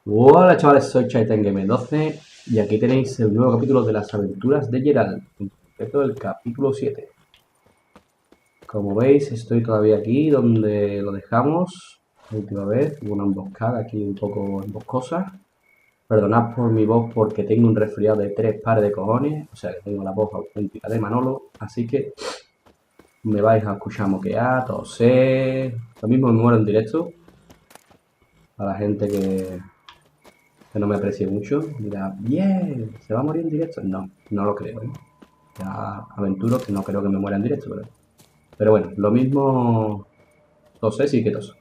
Hola chavales, soy Chaitengame12 y aquí tenéis el nuevo capítulo de Las Aventuras de Gerald, en concreto el capítulo 7. Como veis, estoy todavía aquí donde lo dejamos la última vez. Hubo una emboscada aquí un poco emboscosa. Perdonad por mi voz porque tengo un resfriado de 3 pares de cojones, o sea que tengo la voz auténtica de Manolo, así que me vais a escuchar moquear, toser. Lo mismo me muero en directo. A la gente que no me aprecie mucho, dirá, bien, ¿se va a morir en directo? No, no lo creo, ¿eh? Ya aventuro que no creo que me muera en directo, pero bueno, lo mismo tosé sí que toso.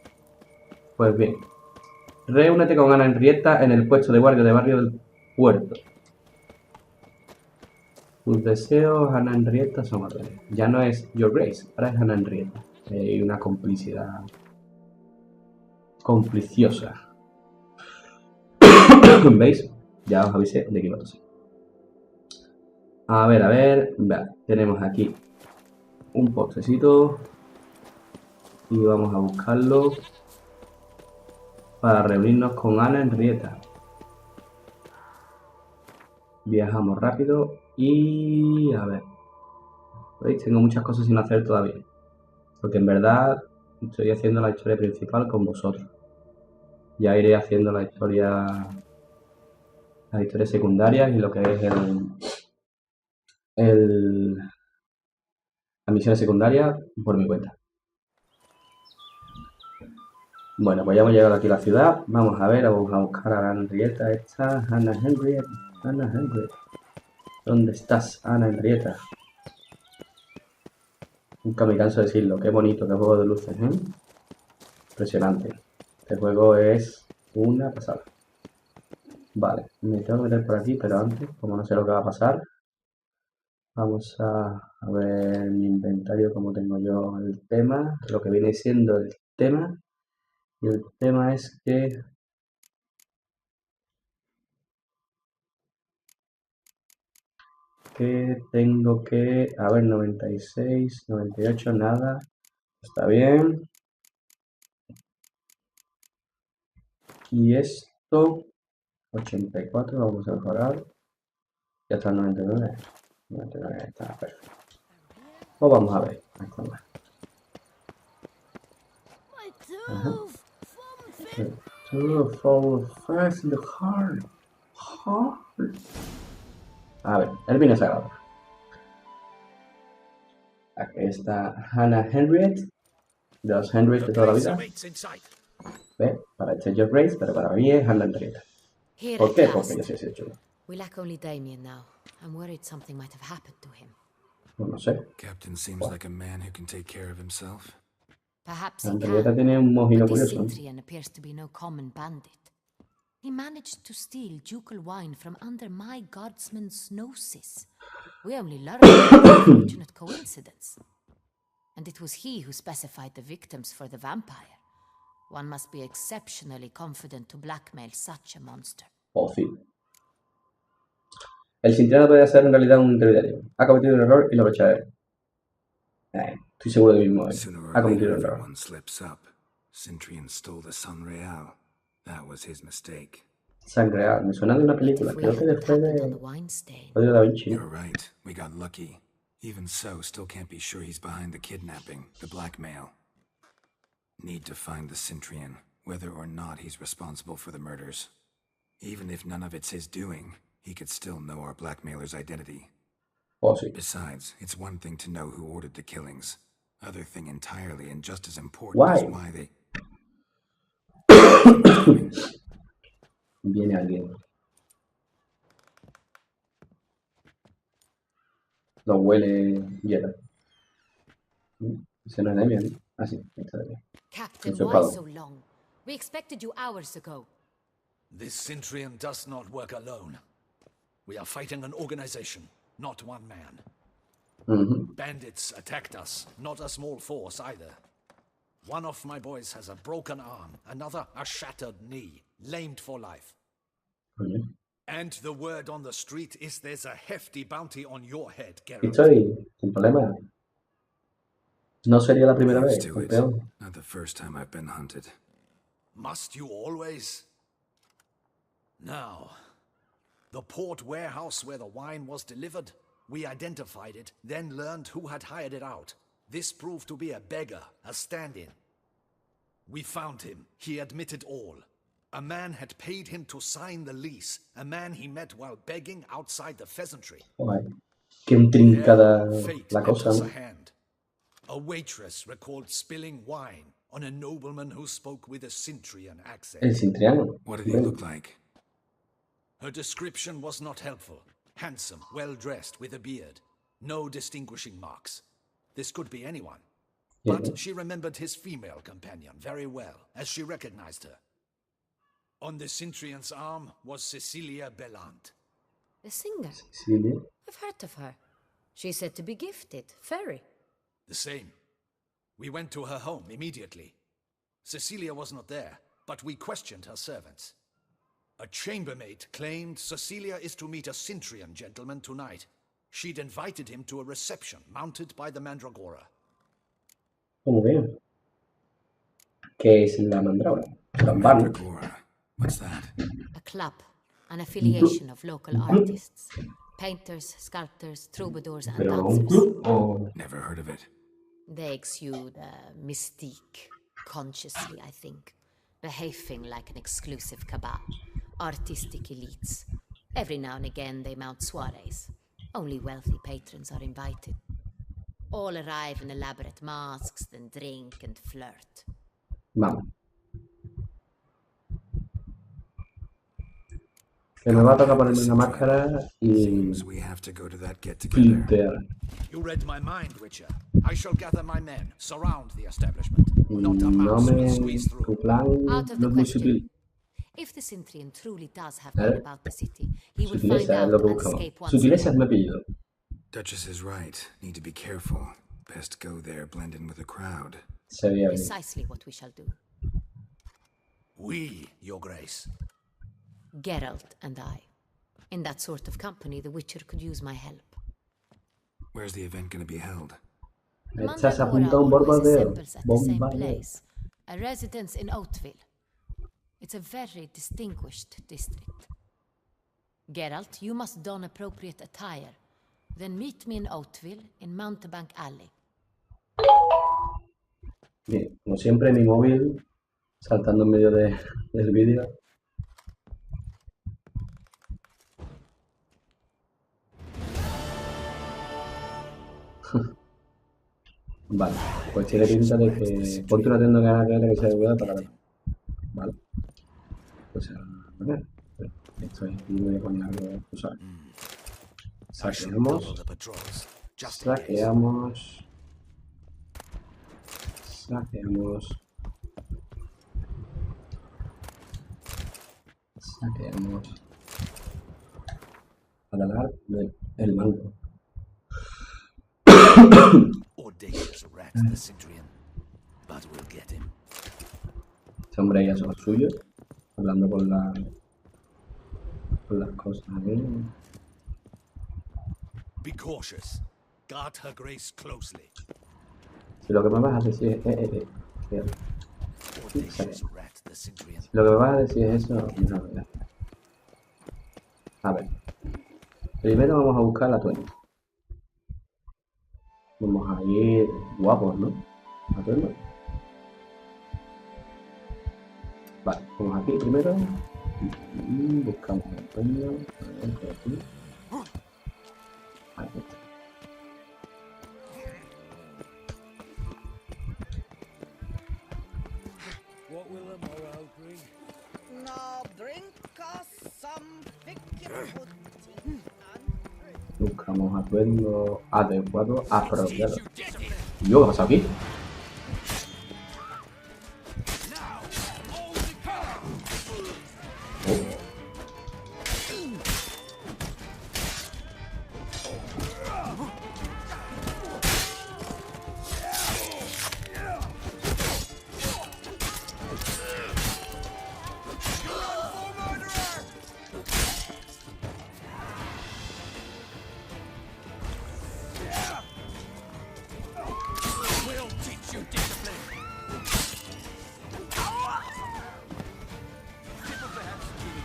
Pues bien, reúnete con Ana Henrietta en el puesto de guardia de barrio del puerto. Tus deseos, Ana Henrietta, son órdenes. Ya no es Your Grace, ahora es Ana Henrietta. Hay una complicidad compliciosa. ¿Veis? Ya os avisé de que iba a toser. A ver, tenemos aquí un postecito y vamos a buscarlo para reunirnos con Ana Henrietta. Viajamos rápido y a ver, ¿veis? Tengo muchas cosas sin hacer todavía, porque en verdad estoy haciendo la historia principal con vosotros. Ya iré haciendo las historias secundarias y lo que es la misión secundaria por mi cuenta. Bueno, pues ya hemos llegado aquí a la ciudad. Vamos a ver, vamos a buscar a Ana Henrietta. Esta, Ana Henrietta. Ana Henrietta. ¿Dónde estás, Ana Henrietta? Nunca me canso de decirlo. Qué bonito, qué juego de luces, ¿eh? Impresionante. Este juego es una pasada. Vale, me tengo que meter por aquí, pero antes, como no sé lo que va a pasar, vamos a ver mi inventario, como tengo yo el tema, lo que viene siendo el tema. Y el tema es que tengo que, a ver, 96, 98, nada, está bien. Y esto, 84, vamos a mejorar. Ya está el 99. 99 está perfecto. Pues vamos a ver. Ahí está más. Ajá. Two fall fast in the heart. A ver, el vino sagrado. Aquí está Hannah Henriette, de los Henriette de toda la vida. ¿Ve? Para este Jeff Grace, pero para mí es Hannah Henriette. ¿Por qué? Porque yo soy ese chulo. We lack only Damien now. I'm worried something might have happened to him. Pues no sé. Captain seems like a man who can take care of himself. Perhaps he Henrietta can, tiene un mojino but this curioso. Cintrian appears to be no common bandit. He managed to steal ducal wine from under my guardsman's noses. We only learned of an unfortunate coincidence. And it was he who specified the victims for the vampire. One must be exceptionally confident to blackmail such a monster. Oh, sí. El Cintriano puede ser en realidad un intermediario. Ha cometido un error y lo aprovecharé. Estoy seguro de mí mismo. Ha cometido un error. Everyone slips up. Cintrian stole the Sun Real. That was his mistake. Sangreal, me suena de una película. Creo que después de Código Da Vinci. You're right. We got lucky. Even so, still can't be sure he's behind the kidnapping, the blackmail. Need to find the Cintrian, whether or not he's responsible for the murders. Even if none of it's his doing, he could still know our blackmailer's identity. Oh, sí. Besides, it's one thing to know who ordered the killings. Other thing entirely, and just as important, is why they... Viene alguien. Lo huele Gerald. Ese no es Damien. Ah, sí, está bien. Captain, why so long? We expected you hours ago. This Cintrian does not work alone. We are fighting an organization, not one man. Bandits attacked us, not a small force either. One of my boys has a broken arm, another a shattered knee, lamed for life. And the word on the street is there's a hefty bounty on your head, Geralt. Estoy sin problema. No sería la primera vez, campeón. Not the first time I've been hunted. Must you always? Now, the port warehouse where the wine was delivered, we identified it, then learned who had hired it out. This proved to be a beggar, a stand-in. We found him. He admitted all. A man had paid him to sign the lease, a man he met while begging outside the pheasantry. Joder, qué intrincada Fate la lent cosa, us ¿no? a hand. A waitress recalled spilling wine on a nobleman who spoke with a Cintrian accent. El Cintriano. What did he look like? Her description was not helpful. Handsome, well-dressed, with a beard. No distinguishing marks. This could be anyone. Yeah. But she remembered his female companion very well, as she recognized her. On the Cintrian's arm was Cecilia Bellant. The singer. Sicilia. I've heard of her. She's said to be gifted. Fairy. The same. We went to her home immediately. Cecilia was not there, but we questioned her servants. A chambermaid claimed Cecilia is to meet a Cintrian gentleman tonight. She'd invited him to a reception mounted by the Mandragora. ¿Cómo veo? ¿Qué es la mandrágora? Gambano. Mandragora. What's that? A club. An affiliation of local artists. Painters, sculptors, troubadours and ¿Pero un dancers. club o...? Never heard of it. They exude mystique. Consciously, I think. Behaving like an exclusive cabal. Artistic elites. Every now and again they mount soirees. Only wealthy patrons are invited. All arrive in elaborate masks, then drink and flirt. Vamos. Que me va a tocar ponerme una máscara y Seems we have to go to that get-together. filtrar. You read my mind, Witcher. I shall gather my men, surround the establishment. Not a No mouse me... will squeeze Tu through. plan Out of no the es muy question. sutil. If the Cintrian truly does have heard about the city, he will find Sutileza es out lo que and buscamos. escape once Sutileza es again. mi apellido. Duchess is right. Need to be careful. Best go there, blend in with the crowd. Se veía bien. Precisely what we shall do. We, Your Grace. Gerald and I. In that sort of company, the Witcher could use my help. Where's the event going to be held? Echas a Mandragora punta un always bombardeo. assembles at the same Bombardeo. place, a residence in Oatville. It's a very distinguished district. Geralt, you must don appropriate attire. Then meet me in Oatville, in Mountebank Alley. Bien, como siempre mi móvil saltando en medio del vídeo. Vale, pues tiene pinta de que ponte una tienda que sea de cuidado para ver. Vale. Pues a ver. Estoy aquí, voy a poner algo, tú sabes. I shall double Saqueamos. the patrols. Just in case. Saqueamos. Saqueamos. Saqueamos. Para dar el banco. Audacious rat, the Cintrian. But we'll get him. Este hombre ya son los suyos. Hablando con las cosas. Be cautious. Guard her grace closely. Si lo que me vas a decir es... Audacious rat, the Cintrian. Si lo que me vas a decir es eso... No, ya. A ver. Primero vamos a buscar la Twich. Vamos a ir guapos, ¿no? Atuendo. Vale, vamos aquí primero. Y buscamos el atuendo. A ver, por aquí. Ahí está. What will the morrow bring? Now drink us some thick pudding and Buscamos atuendo adecuado, apropiado. ¿Y yo, vas aquí?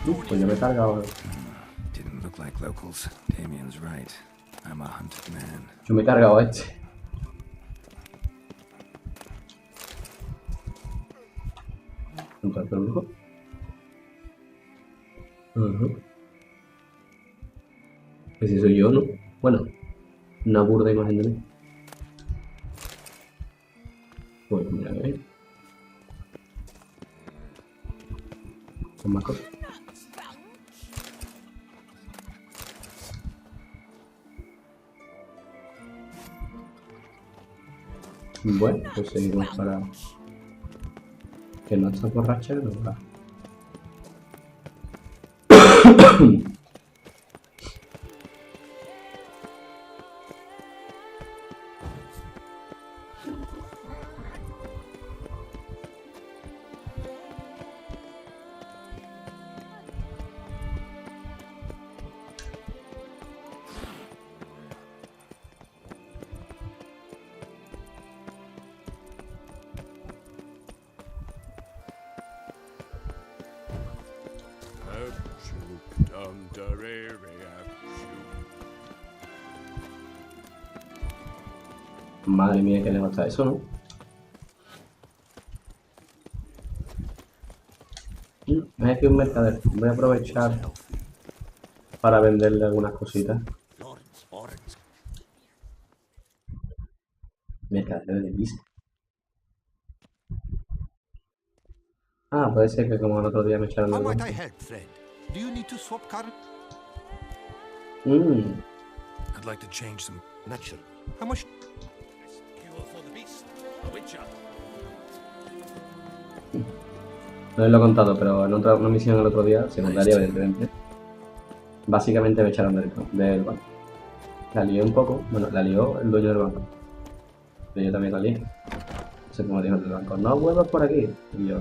Pues yo me he cargado. Didn't look like locals. Damien's right. I'm a hunted man. Yo me he cargado a este. ¿Entonces el único? Pues si soy yo, ¿no? Bueno, una burda imagen de mí. Pues mira, con más cosas. Bueno, pues seguimos para que no está borracha, no va. Madre mía, que le gusta eso, ¿no? Me he hecho un mercader. Voy a aprovechar para venderle algunas cositas. Mercader de vista. Ah, puede ser que como el otro día me echaron el banco. I'd like to change some. Natural. How much? No os lo he contado, pero en otra una misión el otro día, secundaria evidentemente, básicamente me echaron del banco. La lié un poco, bueno, la lió el dueño del banco. Pero yo también la lié. No sé cómo dijo el del banco, no vuelvas por aquí. Y yo,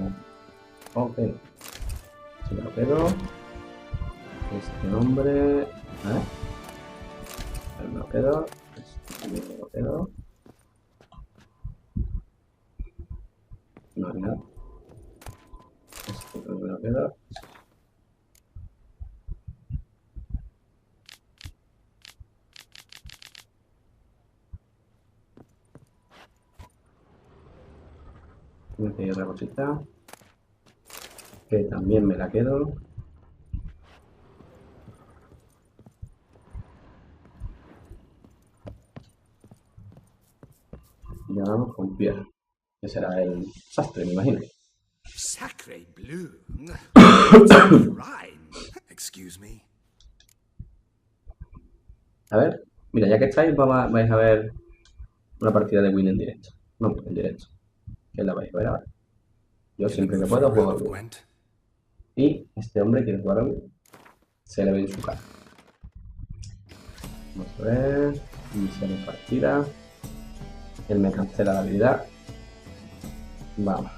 ok. Se me lo quedo. Este hombre... me lo quedo. Este también me lo quedo. No hay nada. Este también me lo quedo. Me pedí otra cosita. Que también me la quedo. Y ahora vamos con Pierre, que será el sastre, me imagino. Sacre bleu. Excuse me. A ver, mira, ya que estáis, vais a ver una partida de Gwint en directo. No, en directo. Que la vais a ver ahora. Yo siempre que puedo juego al Gwint. Y este hombre quiere jugar al Gwint. Se le ve en su cara. Vamos a ver. Iniciar la partida. Él me cancela la habilidad. Vamos.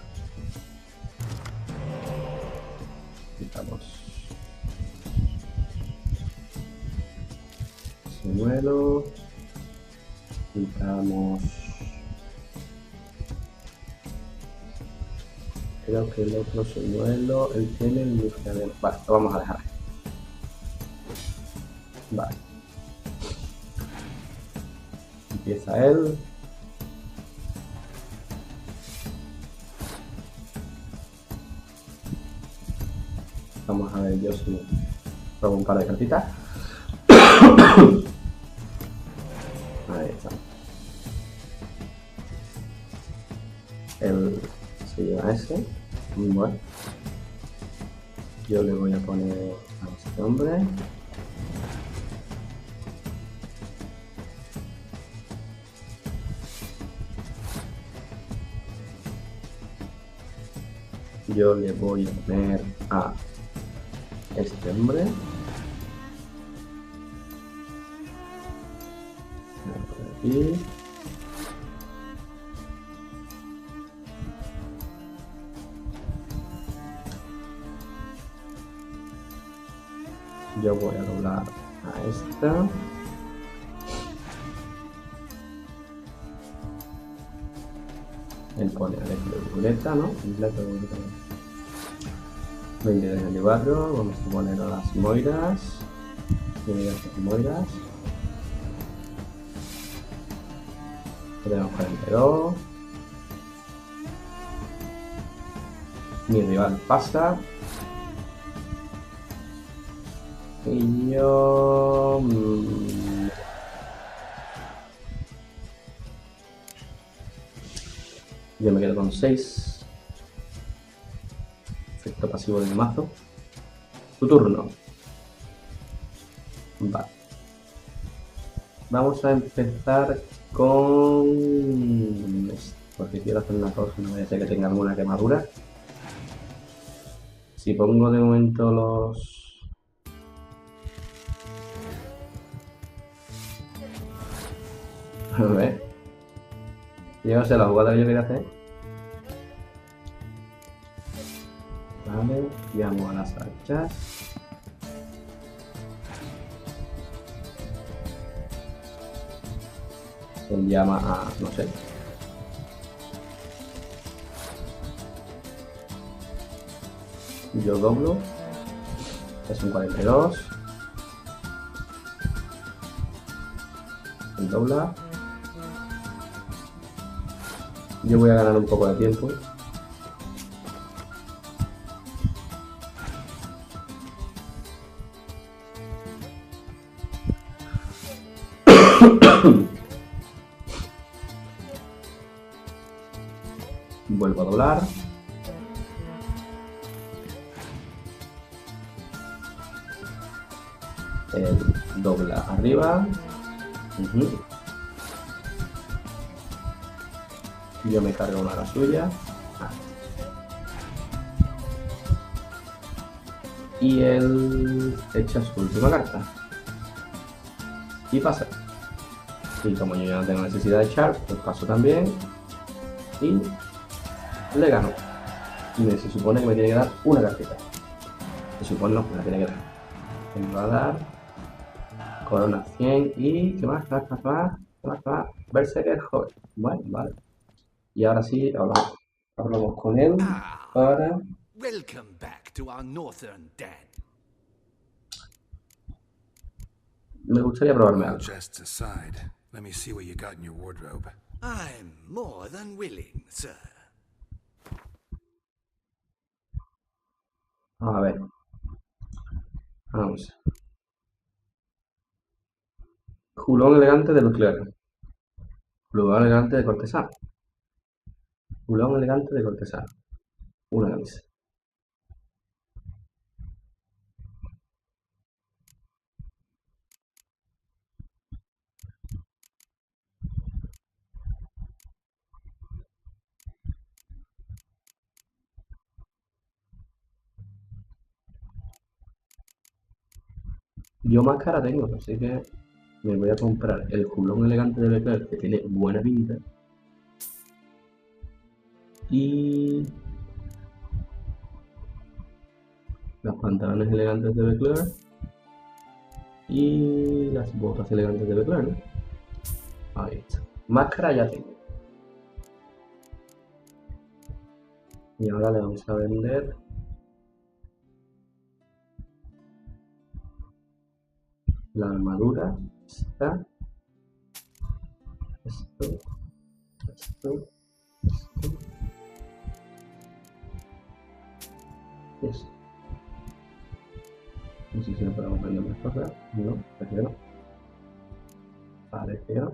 Quitamos. Señuelo. Quitamos. Creo que el otro señuelo, él tiene el busqueda. Vale, lo vamos a dejar. Vale. Empieza él. Vamos a ver yo si robo un par de cartitas. Ahí está. Él se lleva ese. Bueno. Yo le voy a poner a este hombre. Yo le voy a poner a este hombre. Por aquí. Yo voy a doblar a esta. Él pone a la violeta, ¿no? 20 de 24, vamos a poner a las moiras. Las moiras. Tenemos 42. Mi rival pasa. Y yo... yo me quedo con 6. Efecto pasivo del mazo. Tu turno. Vale. Vamos a empezar con esto, porque quiero hacer una cosa, no voy a hacer que tenga alguna quemadura. Si pongo de momento los... A ver. Yo no sé la jugada que yo quería hacer. Vale, llamo a las hachas. Él llama a... no sé. Yo doblo. Es un 42. Él dobla. Yo voy a ganar un poco de tiempo. Vuelvo a doblar. Él dobla arriba. Yo me cargo una a la suya. Y él echa su última carta. Y pasa. Y como yo ya no tengo necesidad de echar, pues paso también. Y le gano. Y se supone que me tiene que dar una cartita. Se supone no, me la tiene que dar. Me va a dar corona 100 y... ¿qué más? ¿Qué más? Berserker joven. Bueno, vale. Y ahora sí, hablamos con él para... Welcome back to our northern den. Me gustaría probarme algo. Jests aside, let me see what you got in your wardrobe. I'm more than willing, sir. A ver. Vamos. Julón elegante de Busqueda. Julón elegante de cortesano. Julón elegante de cortesano. Una camisa. Yo máscara tengo, así que me voy a comprar el julón elegante de Leclerc, que tiene buena pinta. Y los pantalones elegantes de Leclerc. Y las botas elegantes de Leclerc, ¿no? Ahí está. Máscara ya tengo. Y ahora le vamos a vender la armadura. Esta. Esto. Esto. No sé si no podemos vender más cosas. No, parece que no. Parece que no.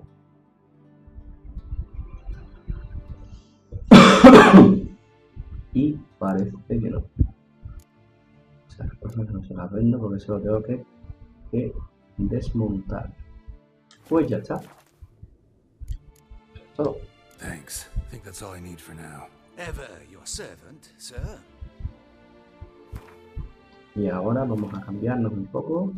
Y parece que no. O sea, las cosas no se las vendo porque solo tengo que desmontar. Pues ya está. Todo. Thanks. I think that's all I need for now. Ever your servant, sir. Y ahora vamos a cambiarnos un poco.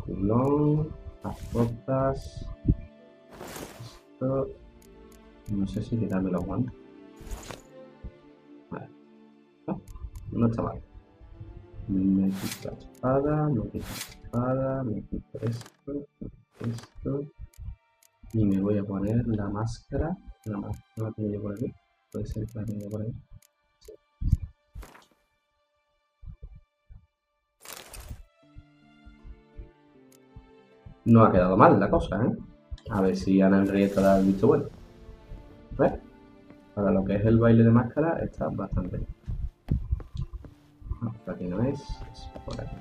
Culón, las botas. Esto. No sé si quitarme los guantes. Vale. No está mal. Me quito la espada, me quito la espada, me quito esto, Y me voy a poner la máscara. La máscara la tengo yo por aquí. Puede ser que la tenga por ahí. No ha quedado mal la cosa, ¿eh? A ver si Ana Henrietta da el visto bueno. ¿Ves? Para lo que es el baile de máscara está bastante bien. No, por aquí no es por aquí.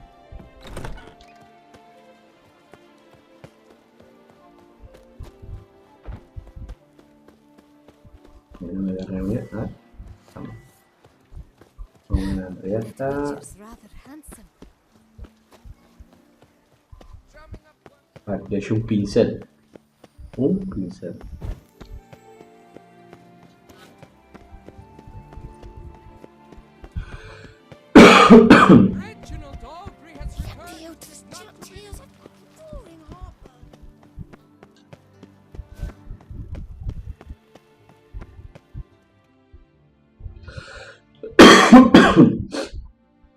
Me voy a reunir, a ver. Vamos. Con Ana Henrietta. Picture's rather handsome. Aquí he hecho un pincel. Un pincel. Reginald Aubrey has returned. Tears of Boring Harper.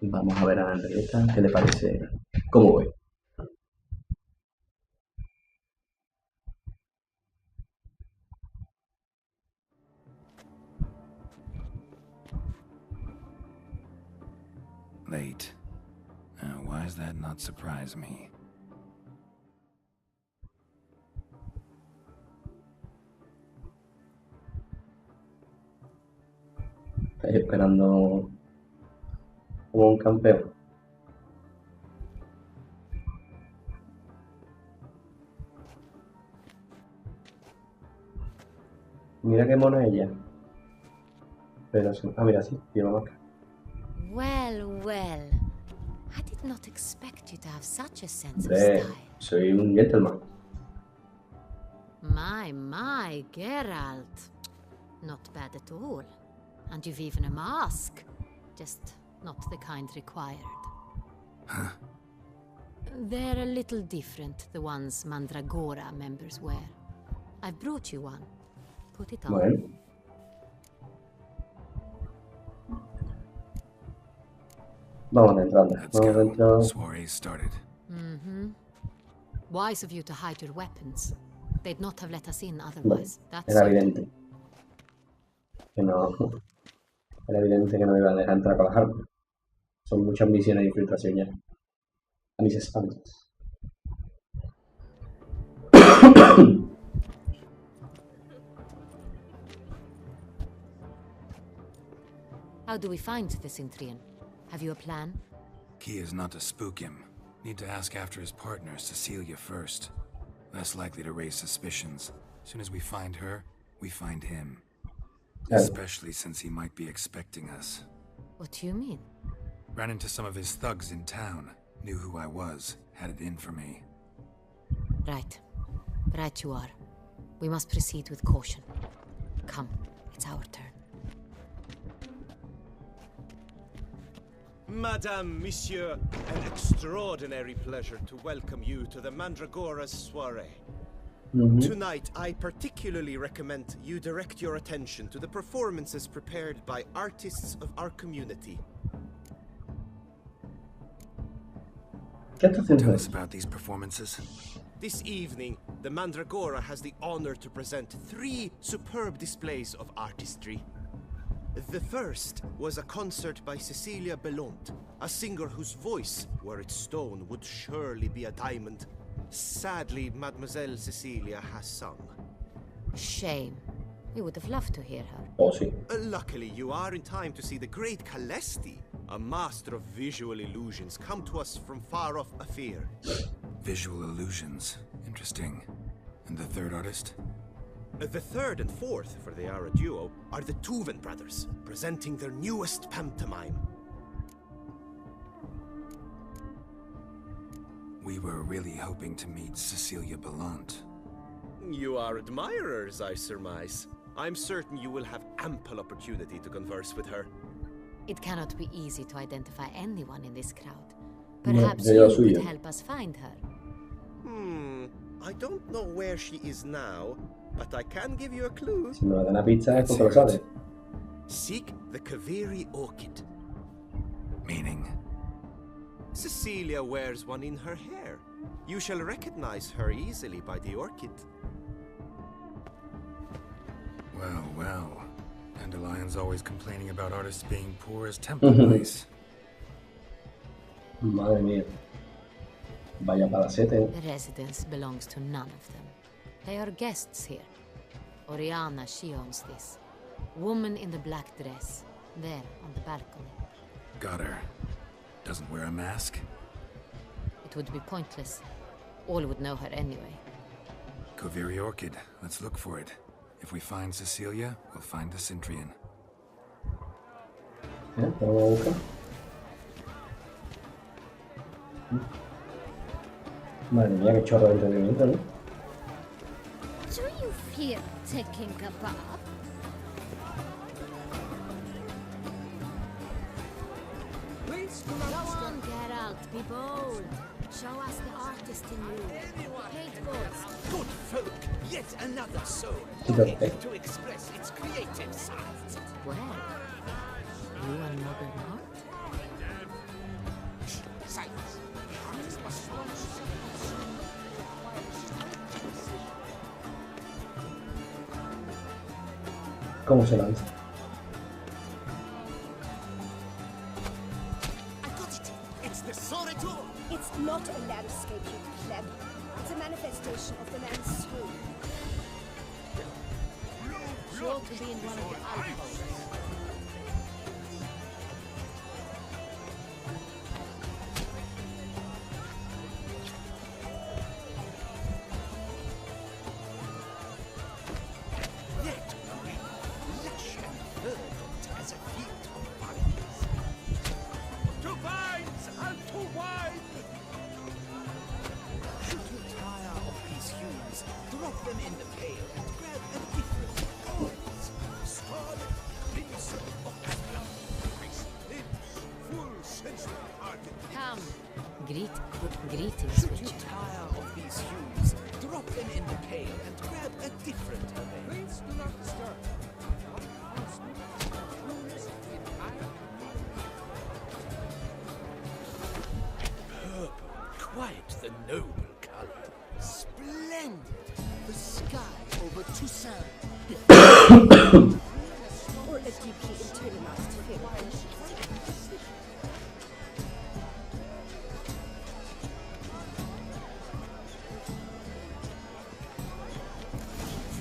Vamos a ver a Ana Henrietta. ¿Qué le parece? ¿Cómo voy? Late. Why does that not surprise me? Estáis esperando como un campeón. Mira qué mona ella. Pero sí. Ah, mira, sí, lleva máscara. Well, well. I did not expect you to have such a sense of Hombre, style. soy un gentleman. My, Gerald. Not bad at all. And you've even a mask. Just not the kind required. Huh? They're a little different, the ones Mandragora members wear. I've brought you one. Put it on. Bueno. Vamos entrando. Let's Vamos go. dentro. Soiree started. Mm-hmm. Wise of you to hide your weapons. They'd not have let us in otherwise. That's Era certain. evidente. Que no. Era evidente que no me iban a dejar entrar a trabajar. Son muchas misiones de infiltración ya. A mis espaldas. How do we find the Cintrian? Have you a plan? Key is not to spook him. Need to ask after his partner, Cecilia, first. Less likely to raise suspicions. As soon as we find her, we find him. Yeah. Especially since he might be expecting us. What do you mean? Ran into some of his thugs in town. Knew who I was. Had it in for me. Right. Right you are. We must proceed with caution. Come, it's our turn. Madame, Monsieur, an extraordinary pleasure to welcome you to the Mandragora's soiree. Tonight, I particularly recommend you direct your attention to the performances prepared by artists of our community. ¿Qué está haciendo Tell us eso? about these performances. This evening, the Mandragora has the honor to present 3 superb displays of artistry. The first was a concert by Cecilia Belont, a singer whose voice, were it stone, would surely be a diamond. Sadly, Mademoiselle Cecilia has sung. Shame. We would have loved to hear her. Oh, sí. Luckily, you are in time to see the great Calesti, a master of visual illusions, come to us from far off Afir. Visual illusions. Interesting. And the third artist? The third and fourth, for they are a duo, are the Tuven brothers, presenting their newest pantomime. We were really hoping to meet Cecilia Belont. You are admirers, I surmise. I'm certain you will have ample opportunity to converse with her. It cannot be easy to identify anyone in this crowd. No, Perhaps de you lo could suyo. help us find her. I don't know where she is now, but I can give you a clue. Si me dan una pizza es Let's porque lo hear sabe. it. Seek the Kaveri orchid. Meaning? Cecilia wears one in her hair. You shall recognize her easily by the orchid. Well, well. Dandelion's always complaining about artists being poor as temple place. Madre mía. Vaya palacete. The residence belongs to none of them. They are guests here. Oriana, she owns this. Woman in the black dress. There, on the balcony. Got her. Doesn't wear a mask? It would be pointless. All would know her anyway. Koviri Orchid. Let's look for it. If we find Cecilia, we'll find the Centrian. Vamos a buscar. Madre mía, qué chorro de entretenimiento, ¿no? Do you feel taking a bath? Go on, Gerald, be bold. Show us the artist in you. Paint balls. Good folk, yet another soul Super longing perfect. to express its creative side. Well, you and Noble Heart? Silence. Artists must ¿Cómo se lanza? I got it. It's the Sorito. It's not a landscape, you pleb. It's a manifestation of the man's soul. Sure to be in one of the alcoves. Yet green, lush and verdant as a field of vines. To vines and to wine! Should you tire of these hues, drop them in the pail and grab a different colors. Scarlet, crimson, or ice lips, full sensual hearted. Come, greetings, Should you Twitch. tire of these hues, drop them in the pail and grab a different array. Please do not disturb. Purple, quite the noble color. Splendid. The sky over Toussaint. Or a deeply internalized feeling.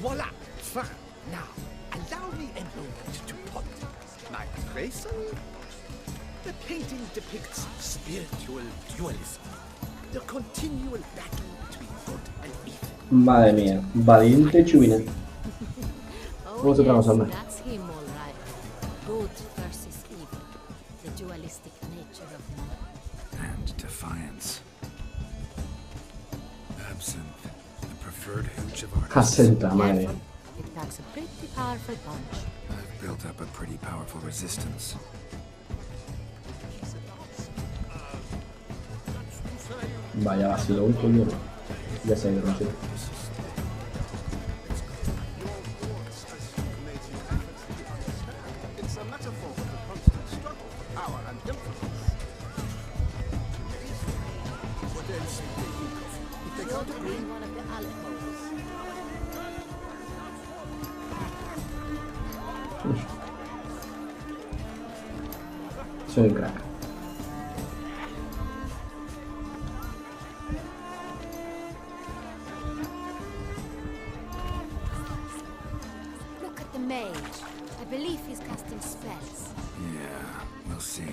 Voila! Fine. Now, allow me a moment to ponder. My appraisal? The painting depicts spiritual dualism. The continual battle between good and evil. Madre mía. Valiente chubina. Oh, ¿Cómo se trama, yes, Salma? that's him, all right. Good versus evil. The dualistic nature of man. And defiance. Absinthe. The preferred hooch of artists. Asenta, madre mía. Careful. It packs a pretty powerful punch. I've built up a pretty powerful resistance. Vaya vacilón, coño. Ya se ha ido, no sé. It's a metaphor for the constant struggle for power and influence. What else would they think of? If they Sure can't to be agree, in one of the alcoves. Soy un crack. Look at the mage. I believe he's casting spells. Yeah, we'll see.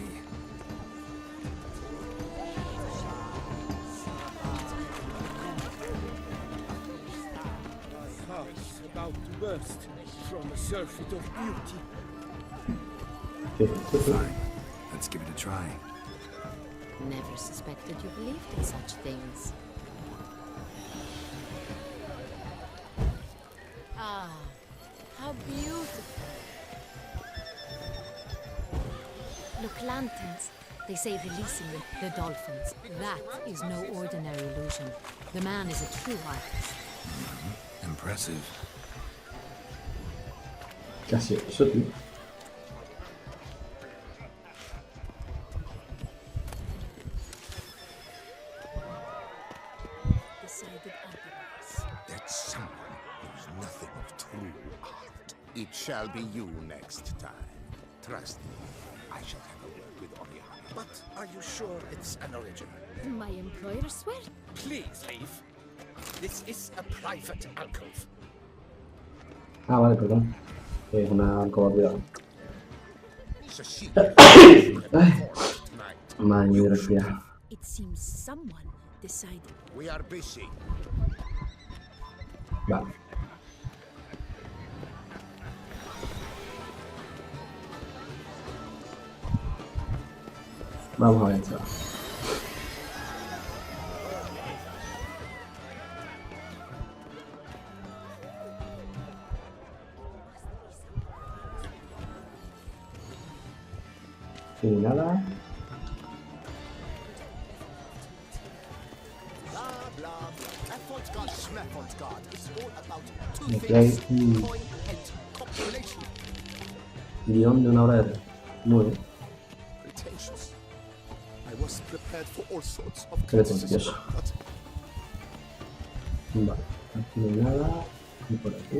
Heart's about to burst from a surfeit of beauty. Fine. Let's give it a try. Never suspected you believed in such things. Ah, how beautiful. Look, lanterns. They say releasing the dolphins. That is no ordinary illusion. The man is a true artist. Impressive. Casi eso, tío. Decided otherwise. That someone knows nothing of true art. It shall be you next time. Trust me, I shall have a word with Oriana. But are you sure it's an original? My employer swear. Please leave. This is a private alcove. Ah, vale, perdón. Es una alcoba. Cecilia, Madre mía, respira. It seems someone decided. we are busy. Vale. Vamos a ver esto. Sin nada. Blah, blah, blah. Avant-garde, schmavant-garde. It's all about two Me things. trae un Coin and copulation. guión de una hora de... Muy bien. Pretentious. I was prepared for all sorts of Pretencioso. criticism, but Vale. Aquí no hay nada. Y por aquí.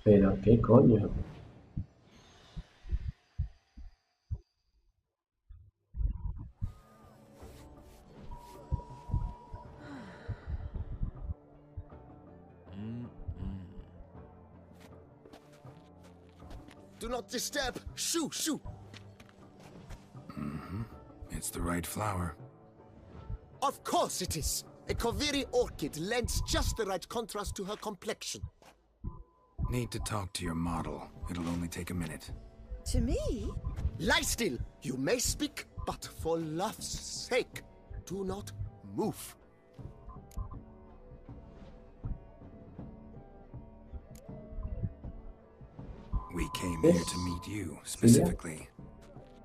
Pero qué coño. do not disturb. Shoo, shoo. It's the right flower. Of course it is. A Kaviri orchid lends just the right contrast to her complexion. Need to talk to your model. It'll only take a minute. To me? Lie still. You may speak, but for love's sake, do not move. We came here to meet you, specifically.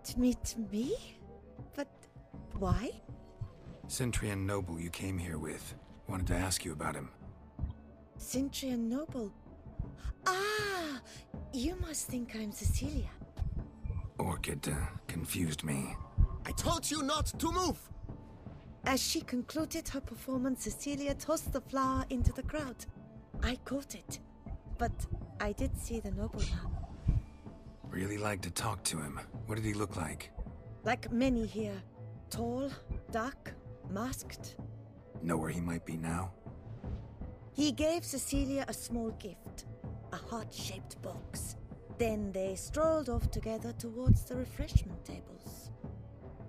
To meet me? But why? Centrian noble you came here with. Wanted to ask you about him. Centrian noble. Ah, you must think I'm Cecilia. Orchid confused me. I told you not to move. As she concluded her performance, Cecilia tossed the flower into the crowd. I caught it, but I did see the nobleman. Really like to talk to him. What did he look like? Like many here. Tall, dark, masked. Know where he might be now? He gave Cecilia a small gift, a heart-shaped box. Then they strolled off together towards the refreshment tables.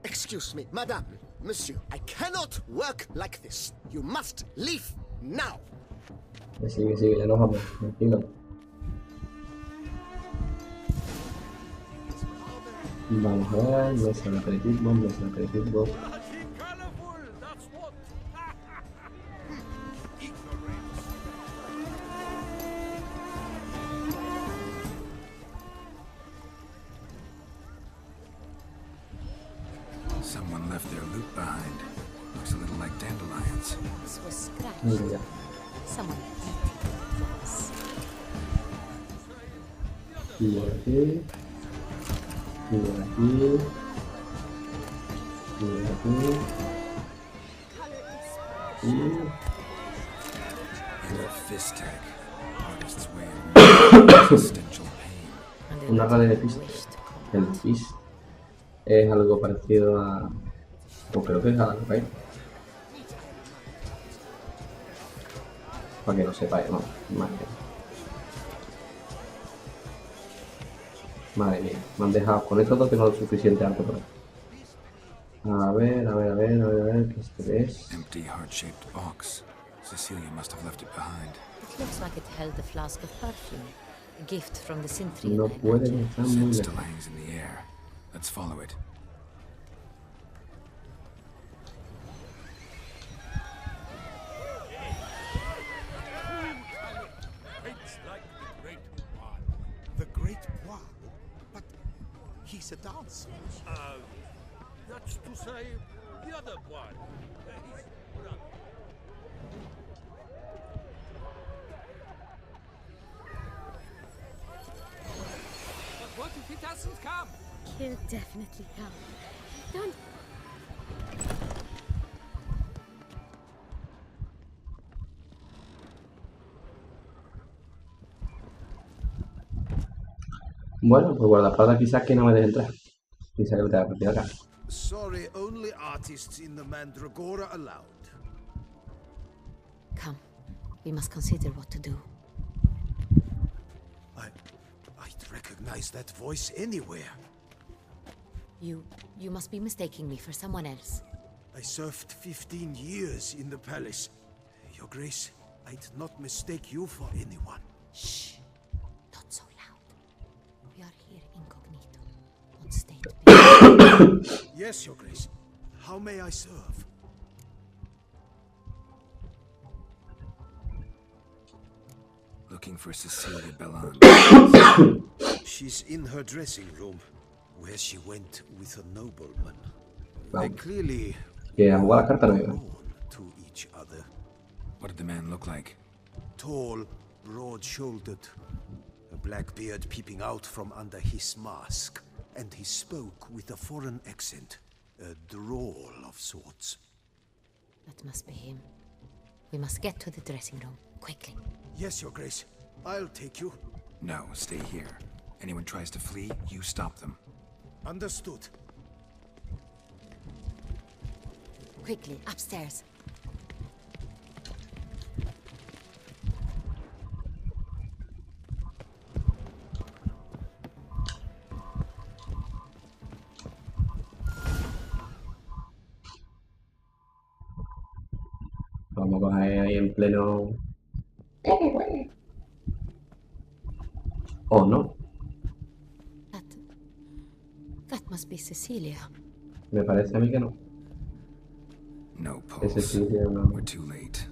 Excuse me, madame, monsieur. I cannot work like this. You must leave now. Que sigue, ya nos vamos, tranquilo. Vamos a ver, mesa de aperitivo, mesa de aperitivo. Someone left their loot behind. Looks a little like dandelions. This was scratched. Mira ya. Someone eating this. Y por aquí. Y por aquí. Y por aquí. Y... And a fist tag. Artist's way of existential pain. Una raya de fist. El fist es algo parecido a... o creo que es a la cocaína. Para que lo sepáis, no, más que... Madre mía, me han dejado con estos dos, tengo lo suficiente alto por ahí. A ver, ¿qué esto es? Empty heart-shaped box. Cecilia must have left it behind. It looks like it held a flask of perfume. A gift from the Centrian. No I puede imagine. estar muy Scent lejos. still hangs in the air. Let's follow it. It's like the Great One. The Great One? But he's a dancer. That's to say, the other one. His brother. But what if he doesn't come? He'll definitely come. Don't... Bueno, pues guardaespaldas quizás que no me deje entrar. Quizás que me tenga que partir acá. Sorry, only artists in the Mandragora allowed. Come, we must consider what to do. I'd recognize that voice anywhere. You must be mistaking me for someone else. I served 15 years in the palace. Your Grace, I'd not mistake you for anyone. Shh, not so loud. We are here incognito, on state. Yes, Your Grace. How may I serve? Looking for Cecilia Belland. She's in her dressing room, where she went with a nobleman. They clearly Que a jugar la carta no iba. drawn to each other. What did the man look like? Tall, broad-shouldered, a black beard peeping out from under his mask, and he spoke with a foreign accent, a drawl of sorts. That must be him. We must get to the dressing room, quickly. Yes, Your Grace. I'll take you. No, stay here. Anyone tries to flee, you stop them. Understood. Quickly, upstairs. Vamos a coger ahí en pleno... Oh, no. That must be Cecilia. Me parece a mí que no. No Ese pulse. sí que no. We're too late.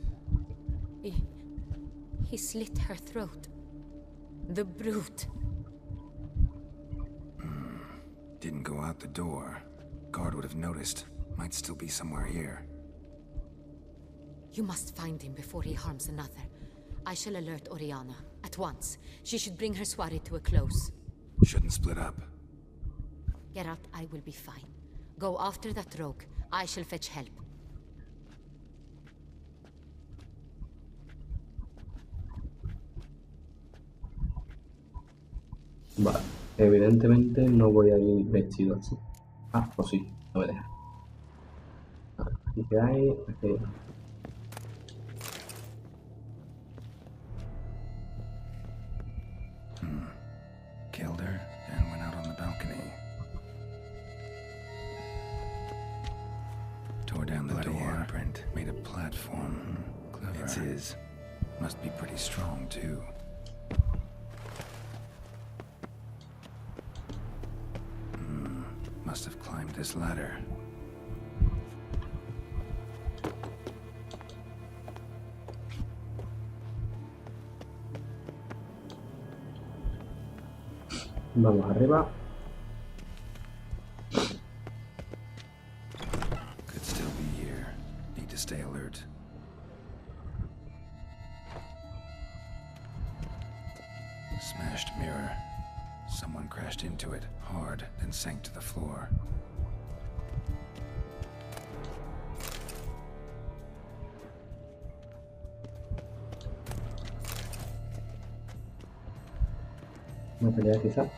He slit her throat. The brute. Didn't go out the door. Guard would have noticed. Might still be somewhere here. You must find him before he harms another. I shall alert Oriana at once. She should bring her soiree to a close. Shouldn't split up. Geralt, I will be fine. Go after that rogue. I shall fetch help. Vale. Evidentemente no voy a ir vestido así. Ah, pues sí, no me deja. Aquí que hay, aquí. Killed her and went out on the balcony. Tore down the door. Handprint. Made a platform. Clever. It's his. Must be pretty strong, too. Must have climbed this ladder. Vamos arriba. Could still be here. Need to stay alert. Smashed mirror. Someone crashed into it hard, then sank to the floor. Una pelea quizá.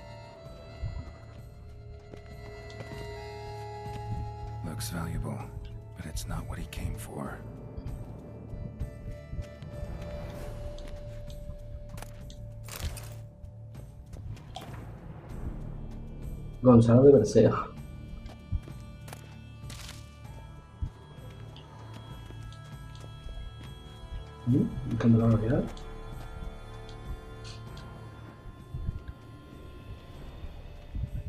Looks valuable, but it's not what he came for. Gonzalo de Berceo. Buscando la realidad.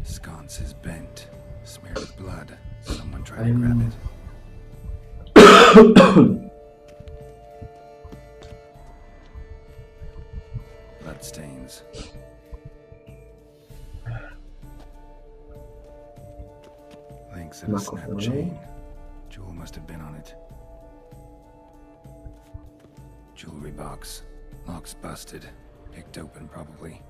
Sconce is bent, smeared with blood. Someone tried to grab it. Bloodstains. Links of a snap chain. Jewel must have been on it. Jewelry box. Lock's busted. Picked open, probably.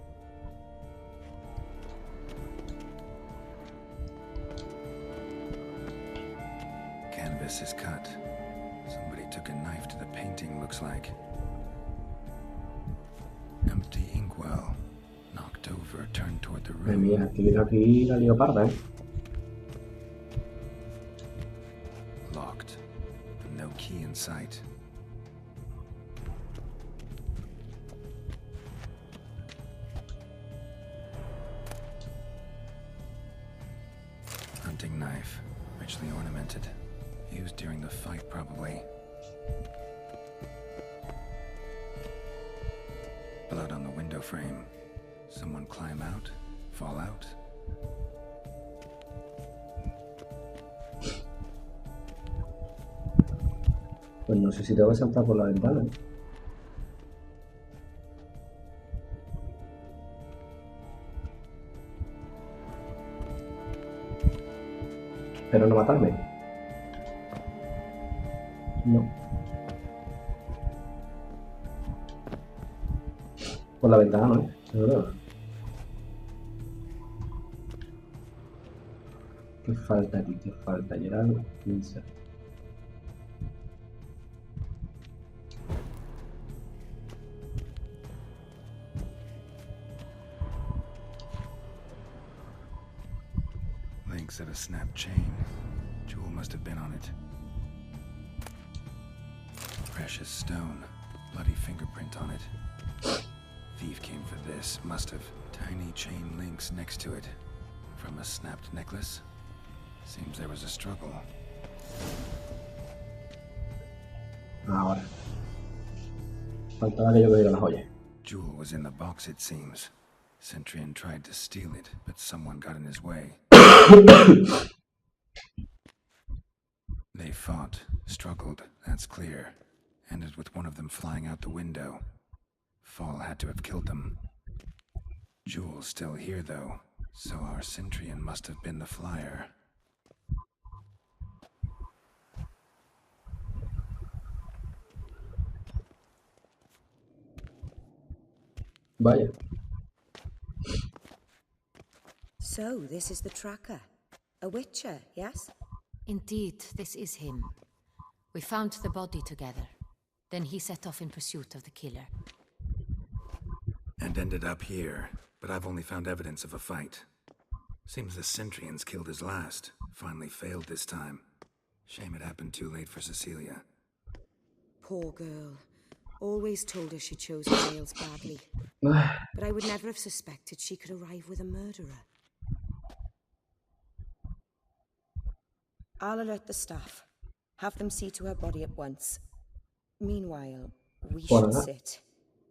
Canvas is cut. Somebody took a knife to the painting, looks like. Empty inkwell. Knocked bent over, turned toward the Madre room. mía, aquí la lío parda, Locked. No key in sight. Hunting knife, richly ornamented. Used during the fight, probably. Blood on the window frame. Someone climb out? Fall out? Pues no sé si tengo que saltar por la ventana. Pero no matarme. No. Por la ventana no, seguro. ¿Qué falta aquí? ¿Qué falta? Gerald, 15. Links at a snapped chain. Jewel must have been on it. Precious stone. Bloody fingerprint on it. Thief came for this. Must have. Tiny chain links next to it. From a snapped necklace. Seems there was a struggle. Ahora. Faltaba que yo cogiera la joya. Jewel was in the box, it seems. Centurion tried to steal it, but someone got in his way. They fought, struggled, that's clear. Ended with one of them flying out the window. Fall had to have killed them. Jewel's still here, though, so our Centurion must have been the flyer. Vaya. So, this is the tracker. A witcher, yes? Indeed, this is him. We found the body together. Then he set off in pursuit of the killer. And ended up here, but I've only found evidence of a fight. Seems the Centurions killed his last. Finally failed this time. Shame it happened too late for Cecilia. Poor girl. Always told her she chose males badly. But I would never have suspected she could arrive with a murderer. I'll alert the staff. Have them see to her body at once. Meanwhile, we should sit.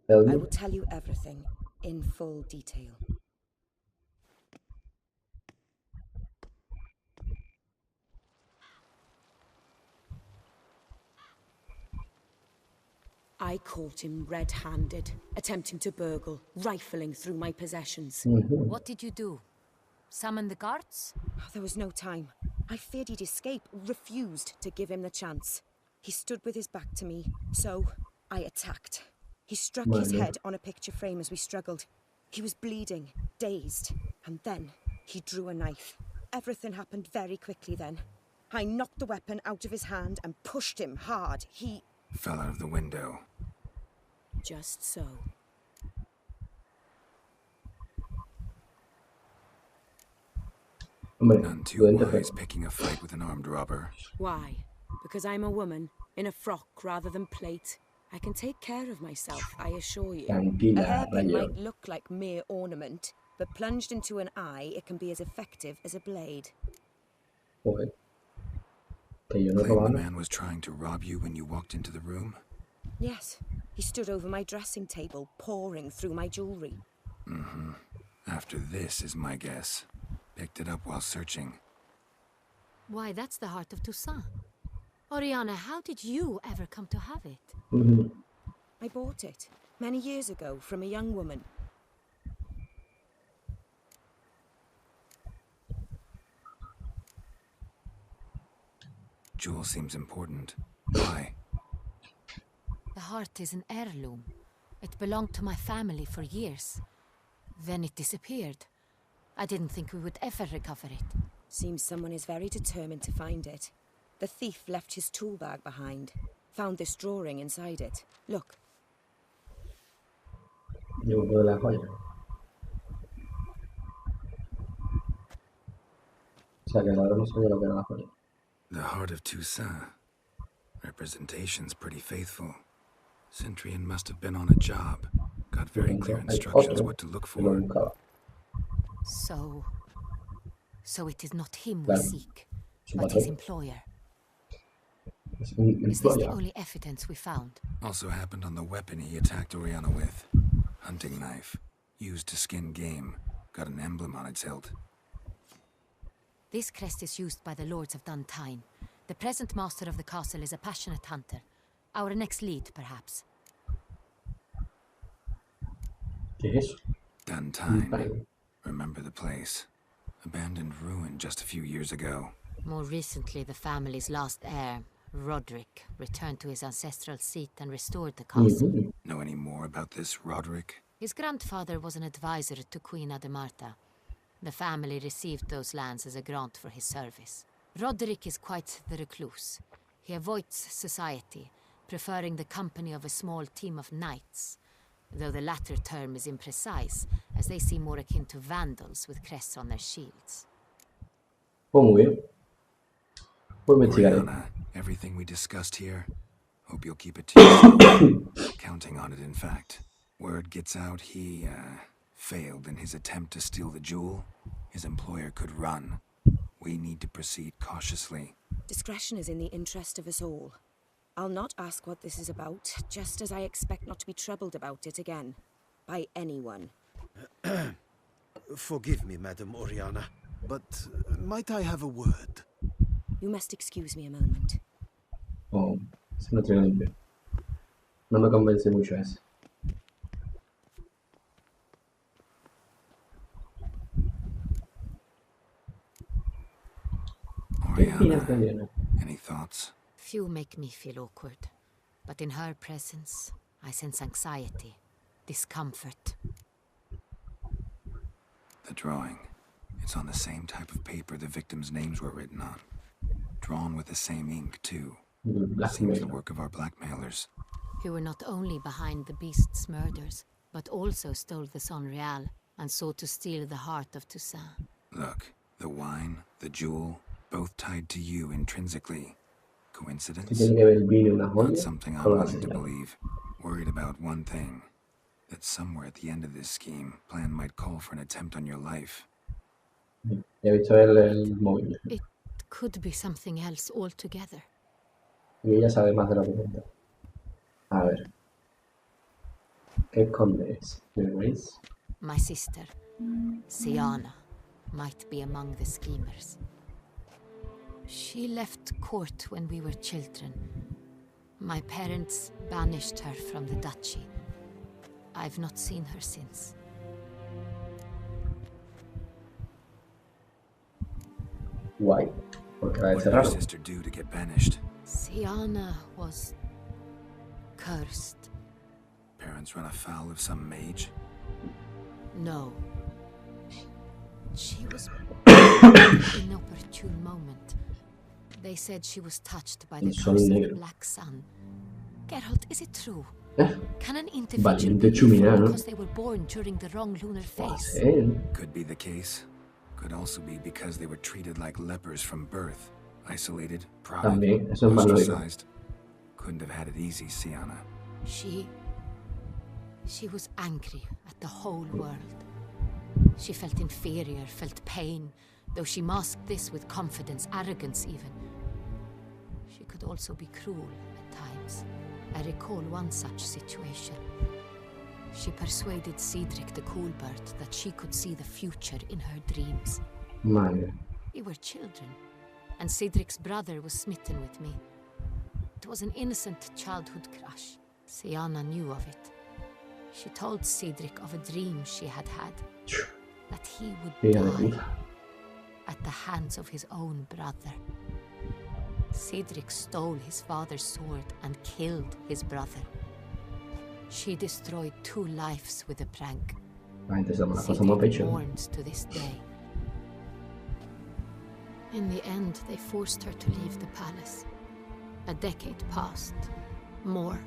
I will tell you everything in full detail. I caught him red-handed, attempting to burgle, rifling through my possessions. What did you do? Summon the guards? There was no time. I feared he'd escape, refused to give him the chance. He stood with his back to me, so I attacked. He struck his head on a picture frame as we struggled. He was bleeding, dazed, and then he drew a knife. Everything happened very quickly then. I knocked the weapon out of his hand and pushed him hard. He fell out of the window. Just so. None too wise picking a fight with an armed robber. Why? Because I'm a woman, in a frock rather than plate. I can take care of myself, I assure you. A hairpin might look like mere ornament, but plunged into an eye, it can be as effective as a blade. Claim the man was trying to rob you when you walked into the room? Yes. He stood over my dressing table, pouring through my jewelry. After this is my guess. Picked it up while searching. Why, that's the heart of Toussaint. Oriana, how did you ever come to have it? I bought it many years ago from a young woman. Jewel seems important. Why? The heart is an heirloom. It belonged to my family for years. Then it disappeared. I didn't think we would ever recover it. Seems someone is very determined to find it. The thief left his tool bag behind. Found this drawing inside it. Look. sea que ahora no sabía lo que era la joya. The heart of Toussaint. Representation's pretty faithful. Centurion must have been on a job. Got very clear instructions what to look for. So it is not him we Claro. seek, Su but his patrón. employer. Es un Is this the employer. only evidence we found? Also happened on the weapon he attacked Oriana with. Hunting knife. Used to skin game. Got an emblem on its hilt. This crest is used by the lords of Duntine. The present master of the castle is a passionate hunter. Our next lead, perhaps. ¿Qué es eso? Duntine. Remember the place. Abandoned ruin just a few years ago. More recently, the family's last heir, Roderick, returned to his ancestral seat and restored the castle. Know any more about this Roderick? His grandfather was an advisor to Queen Ademarta. The family received those lands as a grant for his service. Roderick is quite the recluse. He avoids society, preferring the company of a small team of knights, though the latter term is imprecise, as they seem more akin to vandals with crests on their shields. Oh, muy bien. Pues investigaré. Oriana, everything we discussed here, hope you'll keep it to yourself. Counting on it, in fact. Word gets out he, failed in his attempt to steal the jewel. His employer could run. We need to proceed cautiously. Discretion is in the interest of us all. I'll not ask what this is about, just as I expect not to be troubled about it again. By anyone. Forgive me, Madam Oriana, but might I have a word? You must excuse me a moment. Oh, se me trae limpio. No me convence mucho ese. Oriana, any thoughts? Few make me feel awkward, but in her presence, I sense anxiety, discomfort. The drawing. It's on the same type of paper the victims' names were written on. Drawn with the same ink, too. Seems the work of our blackmailers. Who were not only behind the beast's murders, but also stole the Son Real and sought to steal the heart of Toussaint. Look, the wine, the jewel, both tied to you intrinsically. Coincidence? Si tiene que ver el vino y una Not joya, something I'm con la willing to señal. believe. Worried about one thing. That somewhere at the end of this scheme, plan might call for an attempt on your life. Ya he visto el móvil. It could be something else altogether. Y ella sabe más de lo que cuenta. A ver. ¿Qué escondes? ¿Tendreis? My sister, Siana, might be among the schemers. She left court when we were children. My parents banished her from the duchy. I've not seen her since. Guay. Porque la What did your encerraron. sister do to get banished? Siana was cursed. Parents run afoul of some mage? No. She was an inopportune moment. They said she was touched by the El sol curse of the negro. Black Sun. Gerald, is it true? ¿Eh? Can an individual Valiente be evil chuminá, ¿no? because they were born during the wrong lunar Puede phase? ser. Could be the case. Could also be because they were treated like lepers from birth. Isolated, prodded, También, eso es más lógico. ostracized. Couldn't have had it easy, Siana. She was angry at the whole world. She felt inferior, felt pain, though she masked this with confidence, arrogance even. She could also be cruel at times. I recall one such situation. She persuaded Cedric the Coolbird that she could see the future in her dreams. Madre. We were children, and Cedric's brother was smitten with me. It was an innocent childhood crush. Siana knew of it. She told Cedric of a dream she had had, that he would Hija de die puta. at the hands of his own brother. Cedric stole his father's sword and killed his brother. She destroyed 2 lives with a prank. La gente se la pasa más Cedric pecho. mourns to this day. In the end, they forced her to leave the palace. A decade passed. More.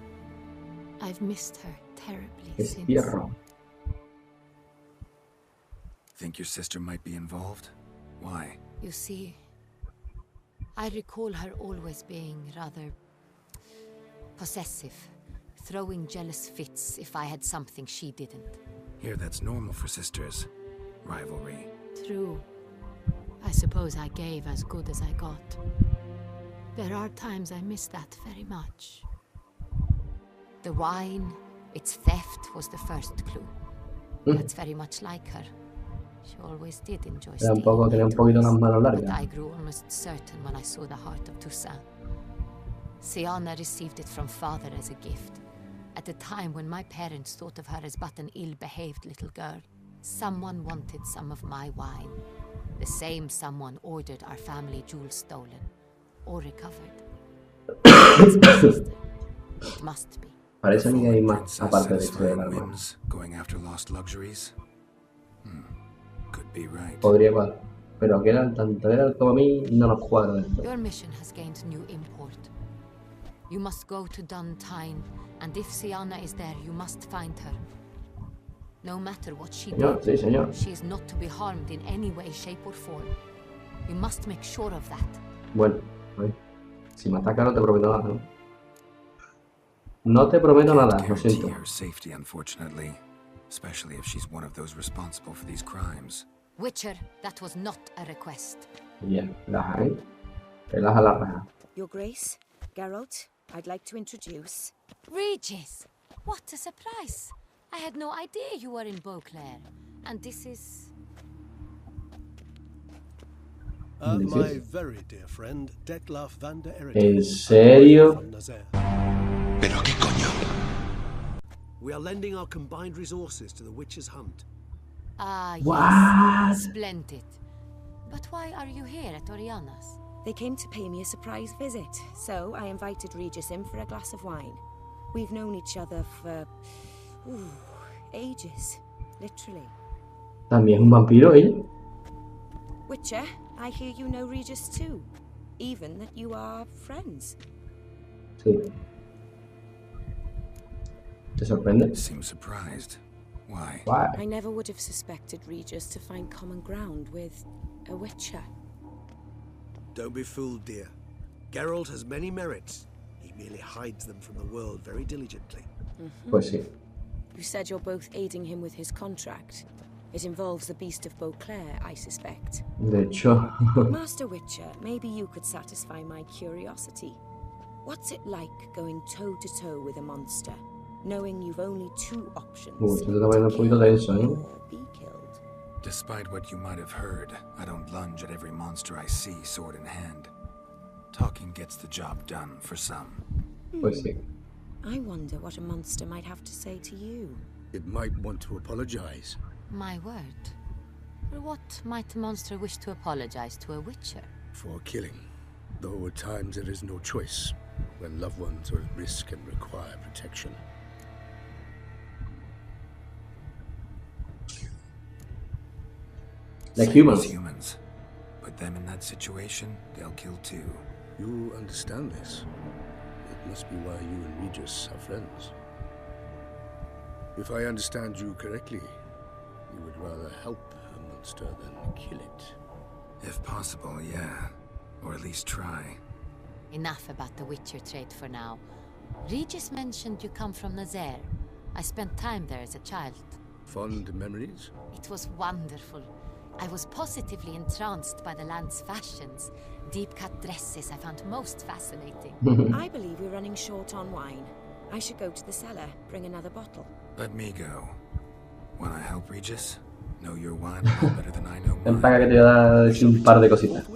I've missed her terribly Es since. tierra. Think your sister might be involved? Why? You see, I recall her always being rather possessive, throwing jealous fits if I had something she didn't. Here, that's normal for sisters. Rivalry. True. I suppose I gave as good as I got. There are times I miss that very much. The wine, its theft was the first clue. That's very much like her. She always did enjoy stealing Tenía un poquito las manos but largas. I grew almost certain when I saw the heart of Toussaint. Siana received it from father as a gift. At a time when my parents thought of her as but an ill-behaved little girl, someone wanted some of my wine. The same someone ordered our family jewels stolen. Or recovered. It's my sister. It must be. Parece a mí que hay más Princess aparte de esto de satisfying la hermana. whims, going after lost luxuries. Could be right. Podría cuadrar. Pero que era tanto era como a mí no nos cuadra esto. Your mission has gained new import. You must go to Duntine, and if Siana is there, you must find her. No matter what she Señor, did, sí, señor. she is not to be harmed in any way, shape, or form. You must make sure of that. Bueno, pues, si me ataca no te prometo nada, ¿no? No te prometo Can't nada, lo guarantee siento. her safety, unfortunately. Especially if she's one of those responsible for these crimes. Witcher, that was not a request. Bien, relaja, ¿eh? Relaja la raja. Your Grace, Gerald, I'd like to introduce... Regis! What a surprise! I had no idea you were in Beauclair. And this is... My very dear friend, Detlef van der ¿En Erotico. serio? From Nazaire. ¿Pero qué coño? We are lending our combined resources to the Witcher's hunt. Ah, yes. What? Splendid. But why are you here at Oriana's? They came to pay me a surprise visit, so I invited Regis in for a glass of wine. We've known each other for... ages. Literally. ¿También es un vampiro ella? Witcher, I hear you know Regis too. Even that you are friends. Sí. ¿Te sorprende? Seems surprised. Why? Why? I never would have suspected Regis to find common ground with a Witcher. Don't be fooled, dear. Geralt has many merits. He merely hides them from the world very diligently. Pues sí. You said you're both aiding him with his contract. It involves the Beast of Beauclair, I suspect. De hecho, Master Witcher, maybe you could satisfy my curiosity. What's it like going toe-to-toe with a monster, knowing you've only two options, se está poniendo un poquito tenso, ¿eh? or be killed? Despite what you might have heard, I don't lunge at every monster I see sword in hand. Talking gets the job done for some. Pues sí. I wonder what a monster might have to say to you. It might want to apologize. My word. For what might a monster wish to apologize to a Witcher? For killing. Though at times there is no choice, when loved ones are at risk and require protection. Like Same humans. as humans. Put them in that situation, they'll kill too. You understand this. It must be why you and Regis are friends. If I understand you correctly, you would rather help a monster than kill it. If possible, yeah. Or at least try. Enough about the Witcher trade for now. Regis mentioned you come from Nazaire. I spent time there as a child. Fond memories? It was wonderful. I was positively entranced by the land's fashions. Deep-cut dresses I found most fascinating. I believe we're running short on wine. I should go to the cellar, bring another bottle. Let me go. Wanna help, Regis? Know your wine a little better than I know Ven mine. para que te voy a dar un par de cositas.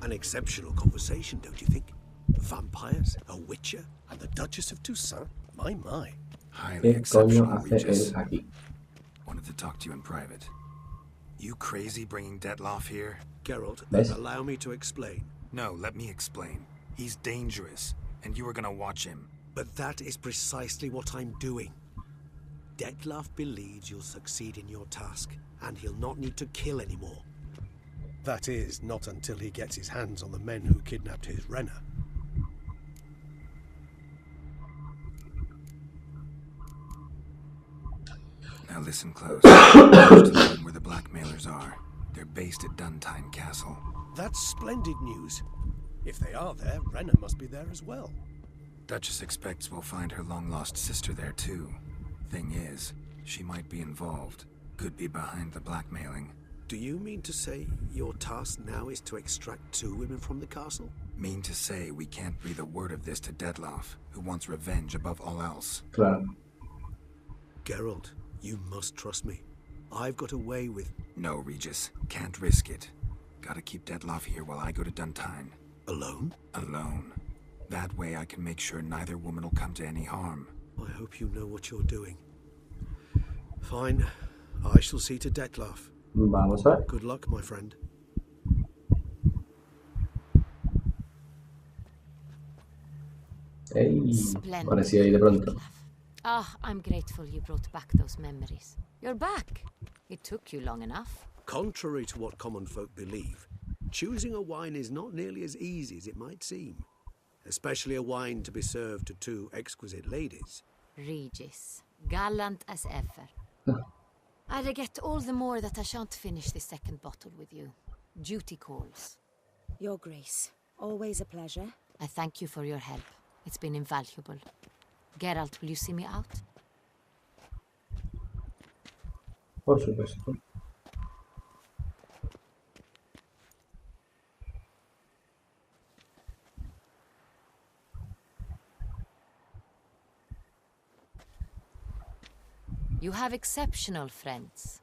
An exceptional conversation, don't you think? Vampires, a Witcher, and the Duchess of Toussaint. My, my. Highly ¿Qué coño exceptional, hace Regis. él aquí? Wanted to talk to you in private. You crazy bringing Detlef here? Geralt, ¿Ves? allow me to explain. No, let me explain. He's dangerous, and you were gonna watch him. But that is precisely what I'm doing. Detlef believes you'll succeed in your task, and he'll not need to kill anymore. That is, not until he gets his hands on the men who kidnapped his Renner. Now listen close. Managed to learn where the blackmailers are. They're based at Duntine Castle. That's splendid news. If they are there, Renan must be there as well. Duchess expects we'll find her long-lost sister there too. Thing is, she might be involved. Could be behind the blackmailing. Do you mean to say your task now is to extract 2 women from the castle? Mean to say we can't breathe a word of this to Dettlaff, who wants revenge above all else. Claro. Gerald, you must trust me. I've got a way with... No, Regis. Can't risk it. Gotta keep Dettlaff here while I go to Duntine. Alone? Alone. That way I can make sure neither woman will come to any harm. I hope you know what you're doing. Fine. I shall see to Dettlaff. Vamos a ver. Good luck, my friend. Ey, Splendid. apareció ahí de pronto. Ah, I'm grateful you brought back those memories. You're back. It took you long enough. Contrary to what common folk believe, choosing a wine is not nearly as easy as it might seem. Especially a wine to be served to 2 exquisite ladies. Regis, gallant as ever. I regret all the more that I shan't finish the 2nd bottle with you. Duty calls. Your Grace, always a pleasure. I thank you for your help. It's been invaluable. Geralt, will you see me out? Por supuesto. You have exceptional friends.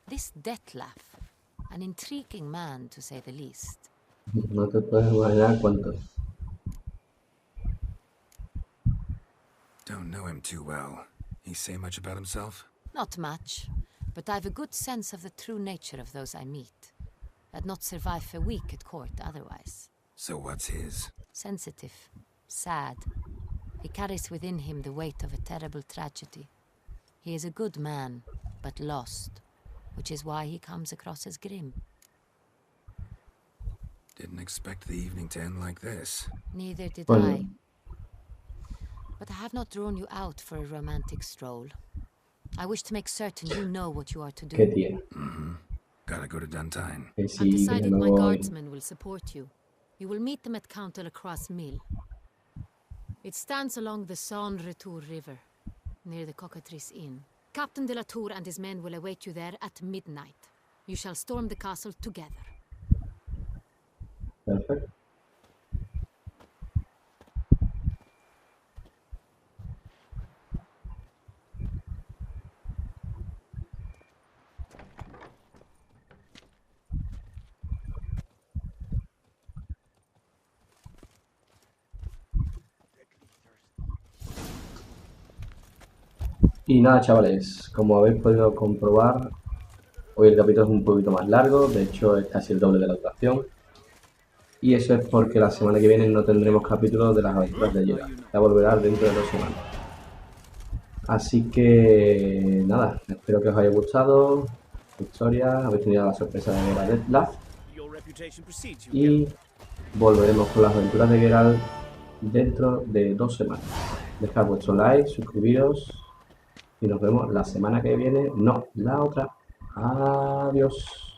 This Dettlaff, an intriguing man to say the least. No te puedes imaginar cuántos. Don't know him too well. He say much about himself? Not much, but I've a good sense of the true nature of those I meet. I'd not survive a week at court otherwise. So what's his? Sensitive, sad. He carries within him the weight of a terrible tragedy. He is a good man, but lost, which is why he comes across as grim. Didn't expect the evening to end like this. Neither did Well, I. But I have not drawn you out for a romantic stroll. I wish to make certain you know what you are to do. ¿Qué tiene? Gotta go to Duntine. Que I've sí, que decided no my voy. guardsmen will support you. You will meet them at Count de la Croix Mill. It stands along the Saône Retour River, near the Cockatrice Inn. Captain de la Tour and his men will await you there at midnight. You shall storm the castle together. Perfecto. Y nada, chavales, como habéis podido comprobar, hoy el capítulo es un poquito más largo, de hecho es casi el doble de la duración. Y eso es porque la semana que viene no tendremos capítulo de las aventuras de Gerald. Ya volverá dentro de 2 semanas. Así que nada, espero que os haya gustado la historia, habéis tenido la sorpresa de ver a Dettlaff. Y volveremos con las aventuras de Gerald dentro de 2 semanas. Dejad vuestro like, suscribiros y nos vemos la semana que viene, no, la otra. Adiós.